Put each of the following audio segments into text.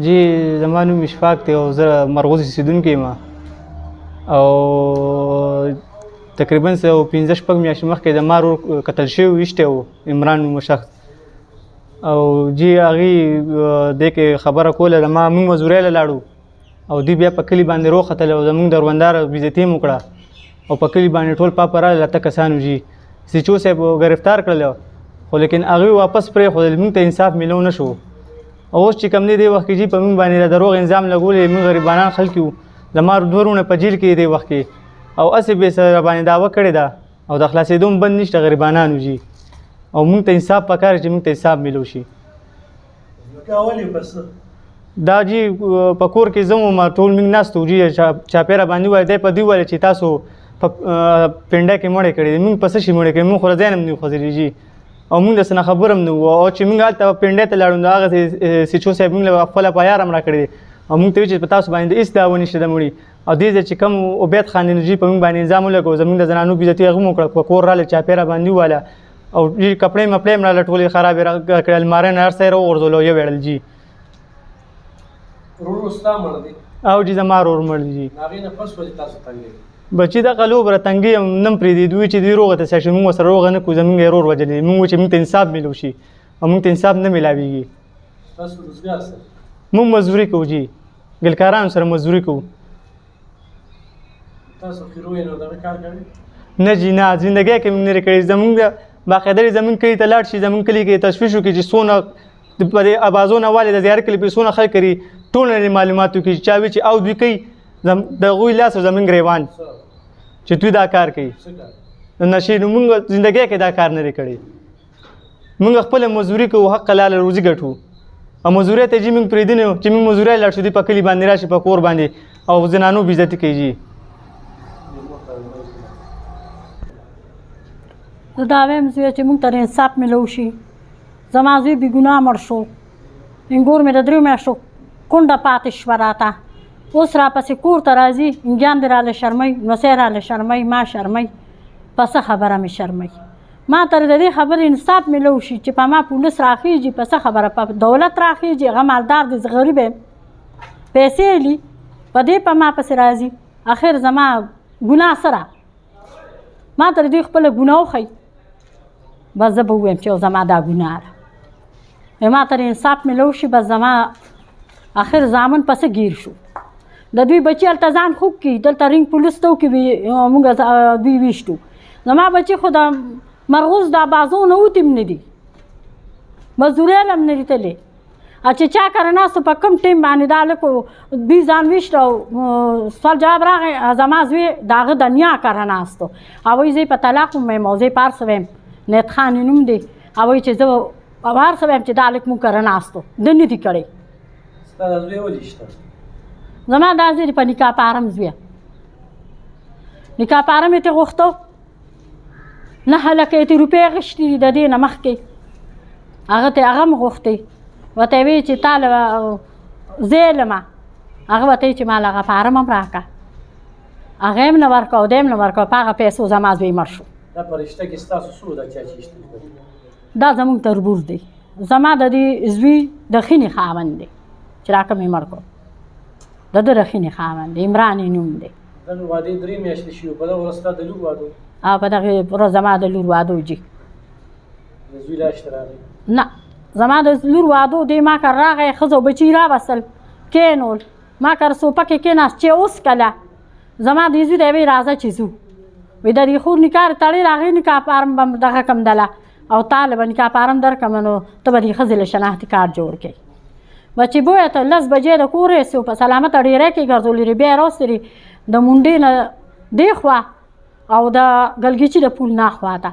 جی زما نوم اشفاق دی او زه مرغوز اوسېدونکی یم او تقریبا 15-16 میاشتې مخکې د ما ورور قتل شوی ویشتی و عمران نومه شخص او جی هغې دې کې خبره کوله د موږ مزدورۍ له لاړو او دوی بیا په کلي باندې روختل او زموږ درونداره بېزتي یې وکړه او په کلي باندې ټول پاپه راغلل اته کسانو جي سیچو صاحب ګرفتار کړل خو لیکن هغوی واپس پرېښودل موږ ته انصاف میلو نه شو او اوس چې کوم دی دې وخت کې جي په موږ باندې د دروغ انظام لګولی موږ غریبانان خلک یو زما دوه وروڼه په جیل کې دې وخت کې او هسې بې سره باندې دعوه کړې ده او د خلاصېدو هم بند نشته غریبانانو جي او موږ ته انصاف پکار چې موږ ته انصاف میلو شي دا جي په کور کې زه وم ټول موږ ناست وو جي چاپېره باندې وویل دی په دوی وویل چې تاسو په پنډه کې مړې کړې دي موږ په څه شي مړې کړې موږ خو ځای هم نه یو خوځېدلي جي او موږ داسې نه خبر هم نه وو او چې موږ هلته پنډۍ ته لاړو نو هغه سیچو صاحب موږ له خپله پایار هم راکړی دی او موږ ته ویل چې په تاسو باندې هېڅ دعوه نشته د مړي او دې ځای چې کوم عبید خان انرژي په موږ باندې الزام ولګو زموږ د زنانو بېزتي هغه هم وکړه په کور راغله چاپېره باندې وواله او جي کپړې مپړې هم راله ټولې خرابې کړې المارۍ نه هر څه یې راوغورځولو او یې ویړل جي او جي زما ورور مړ دی جي بچي دغه لوبه را تنګي نه هم پرېږدي دوی چې دوی روغه ته څه شي موږ ورسره روغه نه کړو زموږ یې ورور وژلی موږ وایو چې موږ ته انصاف میلو شي او موږ ته انصاف نه میلاویږي موږ مزدوري کوو جي ګلکارانو سره مزدوري کوو نه جي نه زندګۍ کې موږ نه کړې زموږ باقاعده زموږ کلي ته لاړ شي زموږ کلي کې تشویش وکړي چې څونه په دې اوازو نه والې د زیار کلي پرې څونه خلک کري ټول نه معلومات وکړي چې چا وي چې او دوی کوي د هغوی لاس او زموږ ګریوان چې دوی دا کار کوي د نشې نو موږ زندګۍ کې دا کار نه دی کړی موږ خپله مزدوري کوو حق حلاله روزي ګټو او مزدورۍ ته جي موږ پرېږدي نه چې موږ مزدورۍ لاړ شو دوی په کلي باندې راشي په کور باندې او زنانو بېزتي کوي جي زه دا وایم زویه چې موږ ته انصاف میلو شي زما زوی بېګناه مړ شو انګور مې د 3 میاشتو کونډه پاتې شوه راته اوس راپسې کور ته راځي انګیان دې راله شرموي نوسی راله شرموي ما شرموي په څه خبره مې شرموي ما ته د دې خبرې انصاف میلو شي چې په ما پولیس راخیږي په څه خبره په دولت راخیږي هغه مالدار دی زه غریب یم پیسې لي په دې په ما پسې راځي اخر زما ګناه سره ما ته دوی خپله ګناه وښیي بس زه به ووایم چې زما دا ګناه ده ما ته انصاف میلو شي بس زما اخر زامن پسې گیر شو د دوی بچي هلته ځان خوږ کړي دلته رینګ پولیس ته وکړي موږ دوی ویشتو زما بچي خو د مرغوز دا بازو نه وتي هم نه دي مزدورۍ هم نه دي تللی چې چا کره ناستو په کوم ټیم باندې دا لکو دوی ځان ویشت او سوال جواب راغی زما زوی د هغه د نیا کره ناستو هغوی زه یې په طلاق ووایم او زه یې په هر څه ویم نیت خان یې نوم دی هغوی چې زه هر څه ویم چې دا لک مونږ کره ناستو ده نه دي کړی زما دا زوی په نکاح پارم زویه نکاح پارم یې ترې غوښتو 9 لکه یې روپۍ اخیستي دي د دې نه مخکې هغه ته هغه م غوښتې ورته یې ویې چې تا له زه یې لمه هغه ورته یې چې ما له هغه پارم هم راکړه هغه یې هم نه ورکړه او دی هم نه ورکړه په هغه پیسو زما زوی مړ شو دا زموږ تربور دی زما د دې زوی د خینې خاوند دی چې راکه مې مړ کړو د ده د خینې خاوند دی عمران یې نوم دی او په دغې ورځ زما د لور واده جي نه زما د لور واده دی ما کره راغی ښځه او بچي راوستل کېنول ما کره صوفه کې کېناست چې اوس کله زما د زوی دی وی راځه چې ځو وی د دې خور نکاح تړې راغی نکاح پارم به دغه کم دله او تاله به نکاح پارم درکړم نو ته به دې ښځې له شناختي کارت جوړ کړې بچې بویه ته 10 بجې د کور رسېو په سلامته ډېری کې ګرځولې بیا یې راوستلې د منډې نه دې خوا او د ګلګیچي د پول نه خوا ته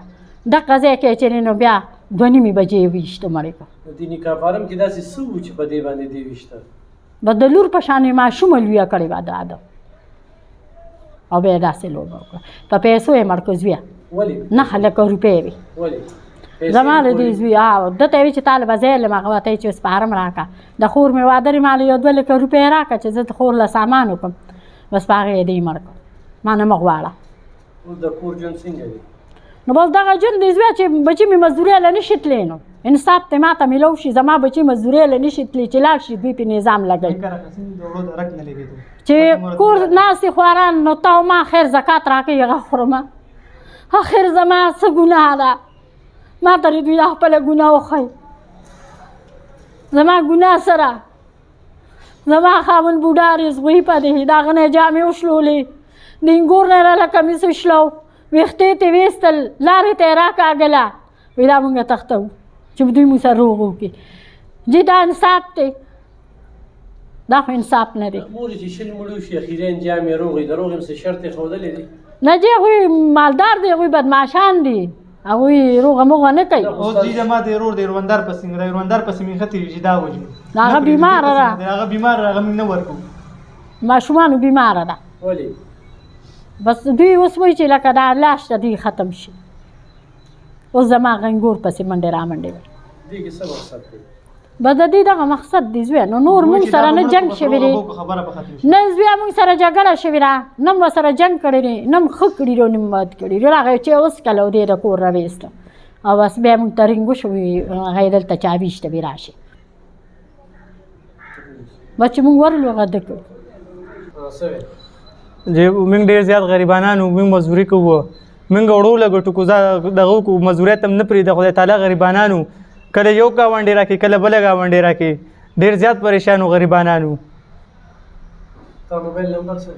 دغه ځای کې چې نو بیا 2:30 بجې یې ویشته مړې کړه د نکاح پارم کې داسې څه وو چې په دې باندې دې ویشته به د لور په شانې ماشومه لویه کړې وه د ادم او بیا یې داسې لوبه وکړه په پیسو یې مړ کړه زویه 9 لکه روپۍ وې زما له دې زوی ده ته یې وي چې تا له به زه یې لم هغه ورته یې چې اوس پارم راکړه د خور مې واده لري ما له 2 لکه روپۍ راکړه چې زه د خور له سامان وکړم بس په هغې یې دې مړ کړه ما نه مه غواړه اوس د کور ژوند څنګه دی نو بس دغه جون دی زوی چې بچي مې مزدورۍ له نشي تللی نو انصاف ته ماته میلو شي زما بچي مزدورۍ له نشي تللی چې لاړ شي دوی په نظام لګوي چې کور ناستې خواران نو تا ما خیر زکات راکوي هغه خورمه اخر زما څه ګناه ده ما ته دوی دا خپله ګناه وښایي زما ګناه سره زما خاوند بوډا رزقوي په دی د هغه نه جامې وشلولې د انګور نه راله کمیس وشلو ویښتې ترې ویستل لارې ته یې راکاږله وایي دا مونږ تښتو چې دوی مونږ سره روغ وکړي جی دا انصاف دی دا خو انصاف نه دی مورې چې شل مړه وشي اخري انجام یې روغ وي د روغ یم څه شرط یې ښودلی دی نه جی هغوی مالدار دی هغوی بدماشان دي هغوی روغه موغه نه کوي اوس جی زما د ورور د روندار پسې مې ښه تېرېږي دا وجنو هغه بیماره ده هغه بیماره هغه موږ نه ورکوو ماشومانو بیماره ده ولې بس دوی اوس وایي چې لکه دا لاش ته دوی ختم شي اوس زما هغه انګور پسې منډې رامنډې وي دې کې څه مقصد دی بس د دې دغه مقصد دی زوی نو نور مونږ سره نه جنګ شوي دی نه زوی مونږ سره جګړه شوې ده نه مو سره جنګ کړی دی نه م ښه کړي دي او نه م بد کړي دي هغه چې اوس کله و دې د کور راویسته او بس بیا مونږ ته رینګ وشوي هغه یې دلته چاویشته وي راشي بس چې مونږ ورلو هغه ده کړو چې موږ ډېر زیات غریبانان وو موږ مزدوري کوو موږ وړو لږ ټکوزا دغه وکړو مزدوریت هم نه پرېږده خدای تعالی غریبانان وو کله یو ګاونډی راکړي کله بله ګاونډی راکړي ډېر زیات پریشان وو غریبانان وو تا موبایل نمبر څه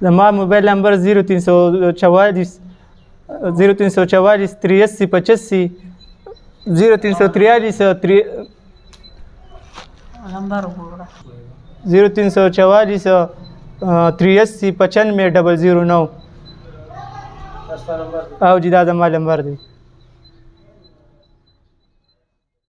زما موبایل نمبر 0344 83 85 نمبر وګوره 0344 83 95 009 دا ستا نمبر دی او جی دا زما نمبر دی